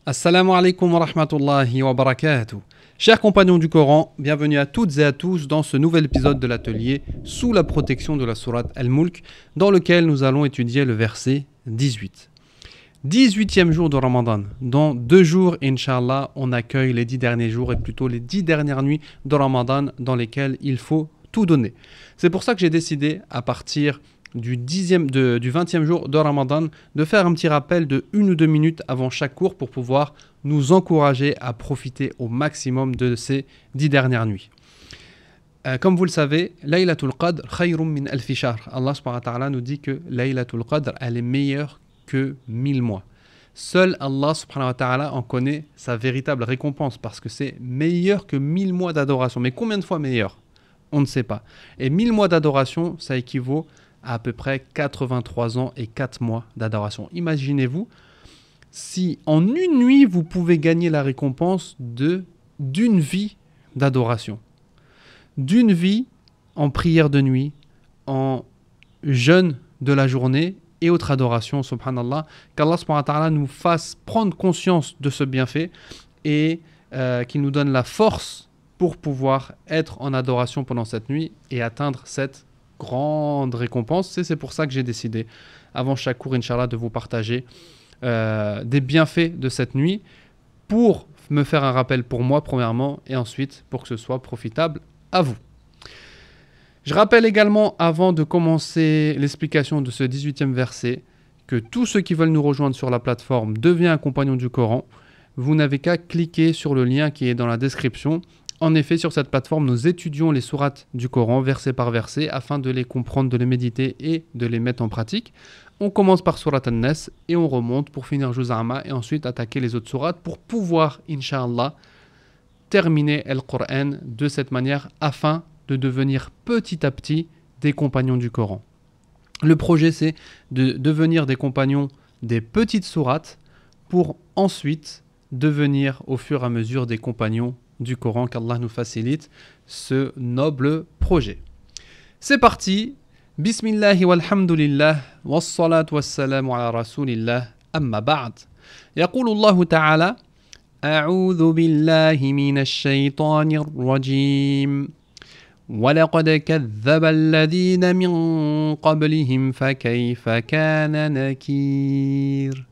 Assalamu alaikum wa rahmatullahi wa barakatuh. Chers compagnons du Coran, bienvenue à toutes et à tous dans ce nouvel épisode de l'atelier sous la protection de la sourate Al-Mulk, dans lequel nous allons étudier le verset 18. 18e jour de Ramadan. Dans 2 jours, Inch'Allah, on accueille les 10 derniers jours et plutôt les 10 dernières nuits de Ramadan dans lesquelles il faut tout donner. C'est pour ça que j'ai décidé, à partir du 20e jour de Ramadan, de faire un petit rappel de 1 ou 2 minutes avant chaque cours pour pouvoir nous encourager à profiter au maximum de ces 10 dernières nuits. Comme vous le savez, Laylatul Qadr khayrum min alfi shahr. Allah subhanahu wa ta'ala nous dit que Laylatul Qadr, elle est meilleure que 1000 mois. Seul Allah subhanahu wa ta'ala en connaît sa véritable récompense parce que c'est meilleur que 1000 mois d'adoration. Mais combien de fois meilleur ? On ne sait pas. Et 1000 mois d'adoration, ça équivaut à peu près 83 ans et 4 mois d'adoration. Imaginez-vous, si en une nuit, vous pouvez gagner la récompense d'une vie d'adoration. D'une vie en prière de nuit, en jeûne de la journée et autre adoration, subhanallah, qu'Allah subhanahu wa ta'ala nous fasse prendre conscience de ce bienfait et qu'il nous donne la force pour pouvoir être en adoration pendant cette nuit et atteindre cette grande récompense. C'est pour ça que j'ai décidé, avant chaque cours, Inch'Allah, de vous partager des bienfaits de cette nuit pour me faire un rappel pour moi, premièrement, et ensuite pour que ce soit profitable à vous. Je rappelle également, avant de commencer l'explication de ce 18e verset, que tous ceux qui veulent nous rejoindre sur la plateforme Deviens un compagnon du Coran, vous n'avez qu'à cliquer sur le lien qui est dans la description. En effet, sur cette plateforme, nous étudions les sourates du Coran, verset par verset, afin de les comprendre, de les méditer et de les mettre en pratique. On commence par sourate An-Nas et on remonte pour finir Juz Amma et ensuite attaquer les autres sourates pour pouvoir, Inch'Allah, terminer le Coran de cette manière afin de devenir petit à petit des compagnons du Coran. Le projet, c'est de devenir des compagnons des petites sourates pour ensuite devenir au fur et à mesure des compagnons du Coran, qu'Allah nous facilite ce noble projet. C'est parti. Bismillahi walhamdulillah wassalatu wassalamu ala rasulillah amma ba'd. يقول الله تعالى أعوذ بالله من الشيطان الرجيم ولقد كذب الذين من قبلهم فكيف كان نكير.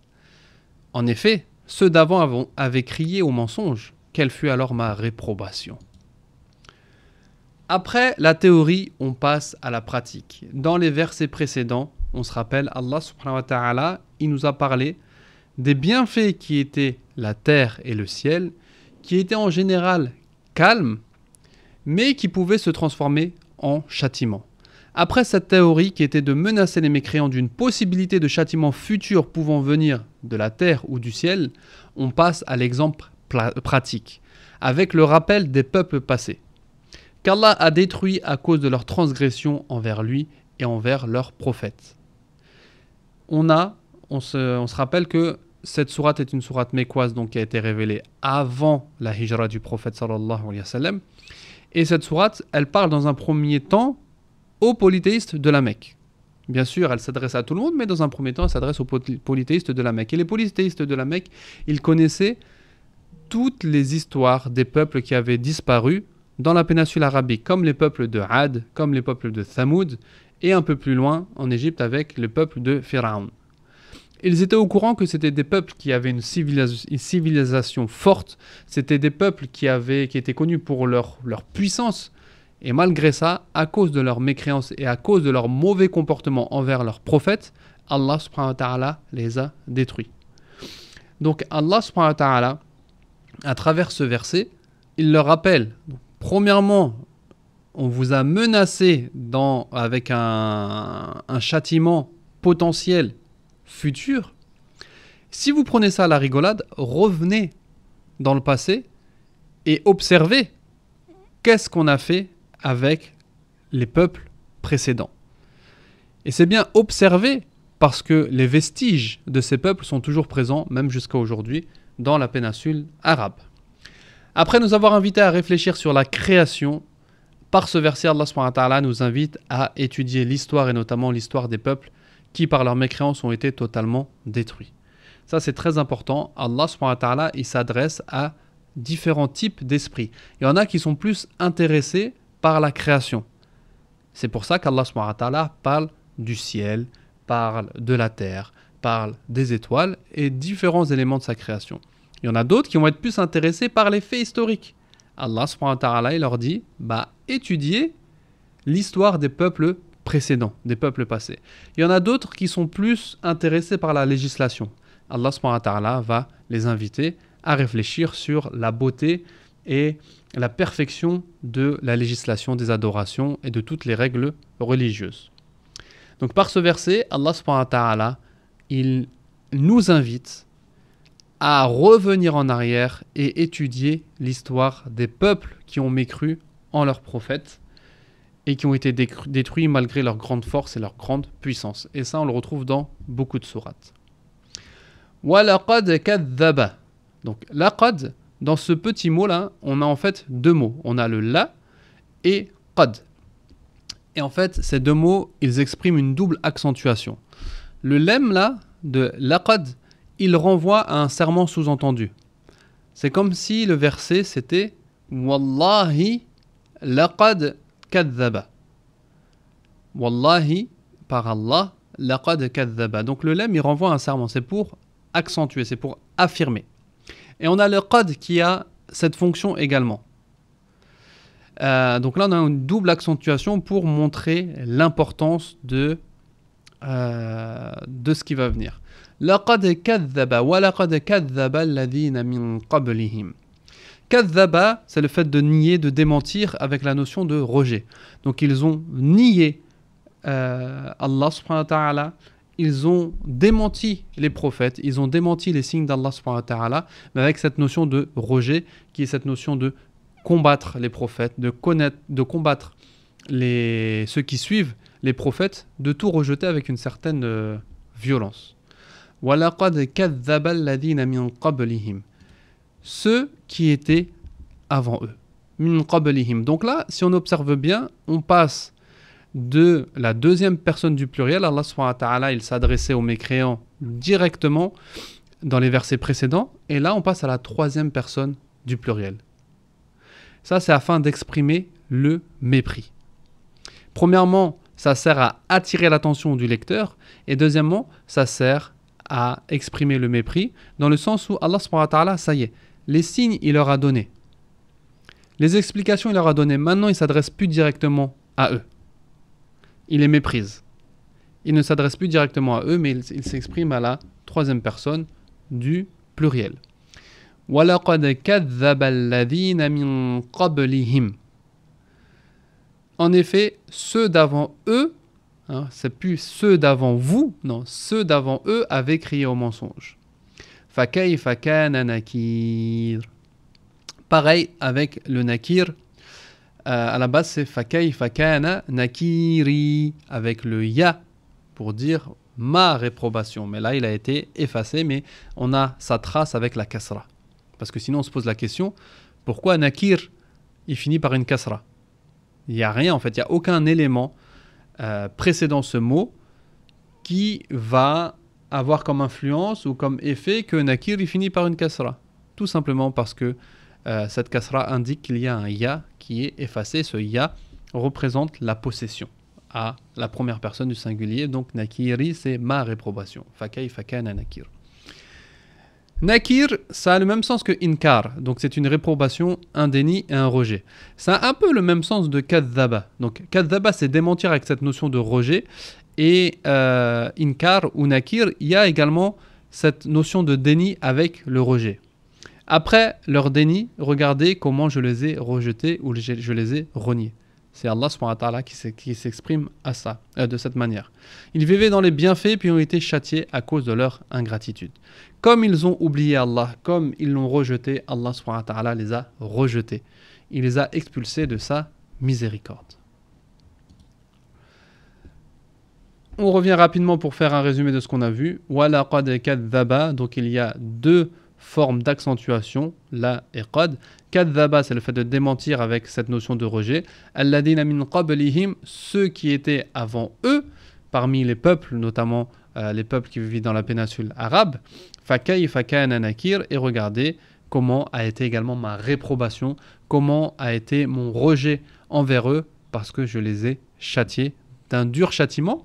En effet, ceux d'avant avaient crié au mensonge. Quelle fut alors ma réprobation? Après la théorie, on passe à la pratique. Dans les versets précédents, on se rappelle, Allah subhanahu wa ta'ala, il nous a parlé des bienfaits qui étaient la terre et le ciel, qui étaient en général calmes, mais qui pouvaient se transformer en châtiment. Après cette théorie qui était de menacer les mécréants d'une possibilité de châtiment futur pouvant venir de la terre ou du ciel, on passe à l'exemple pratique, avec le rappel des peuples passés, qu'Allah a détruit à cause de leur transgression envers lui et envers leurs prophètes. On se rappelle que cette sourate est une sourate mécoise donc qui a été révélée avant la hijra du prophète sallallahu alayhi wa sallam. Et cette sourate, elle parle dans un premier temps aux polythéistes de la Mecque. Bien sûr, elle s'adresse à tout le monde, mais dans un premier temps, elle s'adresse aux polythéistes de la Mecque. Et les polythéistes de la Mecque, ils connaissaient toutes les histoires des peuples qui avaient disparu dans la péninsule arabique, comme les peuples de Had, comme les peuples de Thamoud, et un peu plus loin en Égypte avec le peuple de Pharaon. Ils étaient au courant que c'était des peuples qui avaient une civilisation forte, c'était des peuples qui étaient connus pour leur puissance, et malgré ça, à cause de leur mécréance et à cause de leur mauvais comportement envers leurs prophètes, Allah subhanahu wa ta'ala les a détruits. Donc Allah subhanahu wa ta'ala, à travers ce verset, il leur rappelle, premièrement, on vous a menacé avec un châtiment potentiel futur. Si vous prenez ça à la rigolade, revenez dans le passé et observez qu'est-ce qu'on a fait avec les peuples précédents. Et c'est bien observer parce que les vestiges de ces peuples sont toujours présents, même jusqu'à aujourd'hui, dans la péninsule arabe. Après nous avoir invités à réfléchir sur la création, par ce verset, Allah subhanahu wa ta'ala nous invite à étudier l'histoire et notamment l'histoire des peuples qui, par leur mécréance, ont été totalement détruits. Ça, c'est très important. Allah subhanahu wa ta'ala, il s'adresse à différents types d'esprits. Il y en a qui sont plus intéressés par la création. C'est pour ça qu'Allah subhanahu wa ta'ala parle du ciel, parle de la terre, parle des étoiles et différents éléments de sa création. Il y en a d'autres qui vont être plus intéressés par les faits historiques. Allah subhanahu wa ta'ala, il leur dit, étudiez l'histoire des peuples précédents, des peuples passés. Il y en a d'autres qui sont plus intéressés par la législation. Allah subhanahu wa ta'ala va les inviter à réfléchir sur la beauté et la perfection de la législation des adorations et de toutes les règles religieuses. Donc par ce verset, Allah subhanahu wa ta'ala, il nous invite à revenir en arrière et étudier l'histoire des peuples qui ont mécru en leurs prophètes et qui ont été détruits malgré leur grande force et leur grande puissance. Et ça, on le retrouve dans beaucoup de sourates. وَلَقَدْ كَذَّبَ. Donc, laqad, dans ce petit mot-là, on a en fait deux mots. On a le la et qad. Et en fait, ces deux mots, ils expriment une double accentuation. Le lem, là, de laqad, il renvoie à un serment sous-entendu. C'est comme si le verset, c'était Wallahi laqad kadhaba. Wallahi, par Allah, laqad kadhaba. Donc le lem, il renvoie à un serment. C'est pour accentuer, c'est pour affirmer. Et on a le qad qui a cette fonction également. Donc là, on a une double accentuation pour montrer l'importance de ce qui va venir. لَقَدْ كَذَّبَ وَلَقَدْ كَذَّبَ الَّذِينَ مِنْ قَبْلِهِمْ. Kadhaba, c'est le fait de nier, de démentir avec la notion de rejet. Donc ils ont nié Allah subhanahu wa ta'ala, ils ont démenti les prophètes, ils ont démenti les signes d'Allah subhanahu wa ta'ala, mais avec cette notion de rejet, qui est cette notion de combattre les prophètes, de combattre ceux qui suivent les prophètes, de tout rejeter avec une certaine violence. وَلَقَدْ كَذَّبَ الَّذِينَ مِنْ قَبْلِهِمْ. Ceux qui étaient avant eux. مِنْ قَبْلِهِمْ. Donc là, si on observe bien, on passe de la deuxième personne du pluriel. Allah subhanahu wa ta'ala, il s'adressait aux mécréants directement dans les versets précédents. Et là, on passe à la troisième personne du pluriel. Ça, c'est afin d'exprimer le mépris. Premièrement, ça sert à attirer l'attention du lecteur. Et deuxièmement, ça sert à exprimer le mépris, dans le sens où Allah subhanahu wa ta'ala, ça y est, les signes, il leur a donné. Les explications, il leur a donné. Maintenant, il ne s'adresse plus directement à eux. Il les méprise. Il ne s'adresse plus directement à eux, mais il s'exprime à la troisième personne du pluriel. وَلَقَدْ كَذَّبَ الَّذِينَ مِنْ قَبْلِهِمْ. En effet, ceux d'avant eux, c'est plus ceux d'avant vous, non, ceux d'avant eux avaient crié au mensonge. فَكَيْفَ كَانَ نَكِيرٌ. Pareil avec le nakir, à la base c'est فَكَيْفَ كَانَ نَكِيرِي avec le ya pour dire ma réprobation. Mais là il a été effacé, mais on a sa trace avec la kasra. Parce que sinon on se pose la question, pourquoi nakir il finit par une kasra? Il n'y a rien en fait, il n'y a aucun élément précédant ce mot qui va avoir comme influence ou comme effet que nakir il finit par une kasra. Tout simplement parce que cette kasra indique qu'il y a un ya qui est effacé. Ce ya représente la possession à la première personne du singulier. Donc nakiri c'est ma réprobation. Fakayfa kana nakir. Nakir, ça a le même sens que inkar, donc c'est une réprobation, un déni et un rejet. Ça a un peu le même sens de kadhaba. Donc kadhaba, c'est démentir avec cette notion de rejet, et inkar ou nakir, il y a également cette notion de déni avec le rejet. Après leur déni, regardez comment je les ai rejetés ou je les ai reniés. C'est Allah subhanahu wa ta'ala qui s'exprime à ça, de cette manière. Ils vivaient dans les bienfaits puis ont été châtiés à cause de leur ingratitude. Comme ils ont oublié Allah, comme ils l'ont rejeté, Allah subhanahu wa ta'ala les a rejetés. Il les a expulsés de sa miséricorde. On revient rapidement pour faire un résumé de ce qu'on a vu. وَلَقَدْ كَذَّبَ. Donc il y a deux forme d'accentuation, la et qad. Kadhaba, c'est le fait de démentir avec cette notion de rejet. Alladina min qablihim, ceux qui étaient avant eux, parmi les peuples, notamment les peuples qui vivent dans la péninsule arabe. Fakayfa kana nakir, et regardez comment a été également ma réprobation, comment a été mon rejet envers eux, parce que je les ai châtiés d'un dur châtiment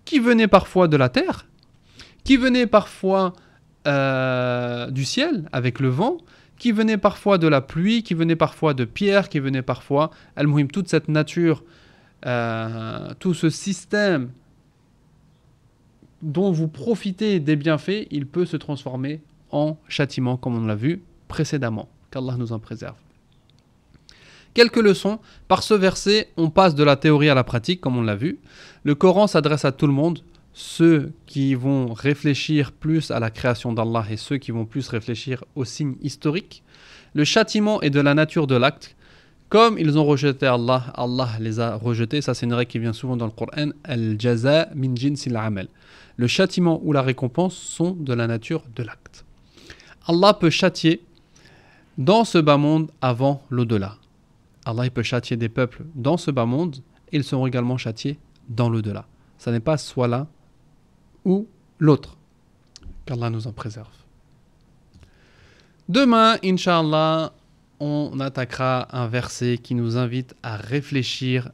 qui venait parfois de la terre, qui venait parfois du ciel avec le vent, qui venait parfois de la pluie, qui venait parfois de pierre, qui venait parfois, al-muhim, toute cette nature, tout ce système dont vous profitez des bienfaits, il peut se transformer en châtiment, comme on l'a vu précédemment. Qu'Allah nous en préserve. Quelques leçons. Par ce verset, on passe de la théorie à la pratique, comme on l'a vu. Le Coran s'adresse à tout le monde, ceux qui vont réfléchir plus à la création d'Allah et ceux qui vont plus réfléchir aux signes historiques. Le châtiment est de la nature de l'acte. Comme ils ont rejeté Allah, Allah les a rejetés. Ça, c'est une règle qui vient souvent dans le Coran. Al-jaza min jinsil amal. Le châtiment ou la récompense sont de la nature de l'acte. Allah peut châtier dans ce bas monde avant l'au-delà. Allah il peut châtier des peuples dans ce bas monde et ils seront également châtiés dans l'au-delà. Ça n'est pas soit l'un ou l'autre. Qu'Allah nous en préserve. Demain, Inch'Allah, on attaquera un verset qui nous invite à réfléchir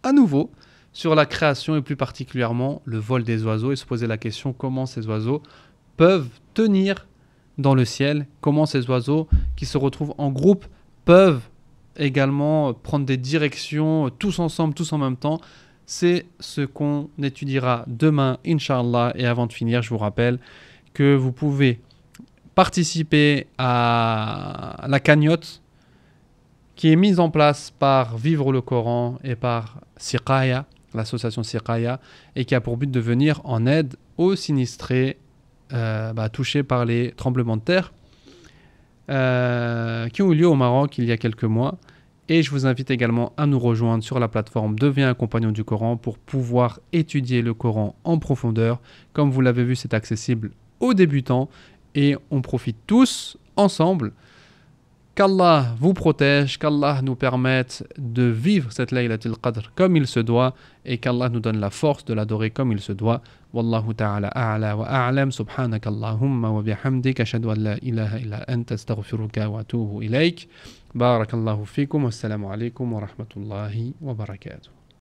à nouveau sur la création et plus particulièrement le vol des oiseaux et se poser la question comment ces oiseaux peuvent tenir dans le ciel, comment ces oiseaux qui se retrouvent en groupe peuvent également prendre des directions tous ensemble, tous en même temps. C'est ce qu'on étudiera demain, Inch'Allah. Et avant de finir, je vous rappelle que vous pouvez participer à la cagnotte qui est mise en place par Vivre le Coran et par Siqaya, l'association Siqaya, et qui a pour but de venir en aide aux sinistrés touchés par les tremblements de terre qui ont eu lieu au Maroc il y a quelques mois. Et je vous invite également à nous rejoindre sur la plateforme Deviens un compagnon du Coran pour pouvoir étudier le Coran en profondeur. Comme vous l'avez vu, c'est accessible aux débutants et on profite tous ensemble. Qu'Allah vous protège, qu'Allah nous permette de vivre cette Laylatul Qadr comme il se doit et qu'Allah nous donne la force de l'adorer comme il se doit. Wallahu ta'ala a'la wa a'lam. Subhanakallahumma wa bihamdik. Ashhadu an la ilaha illa anta astaghfiruka wa atubu ilayk. Barakallahu fikum. Wassalamu alaikum wa rahmatullahi wa barakatuh.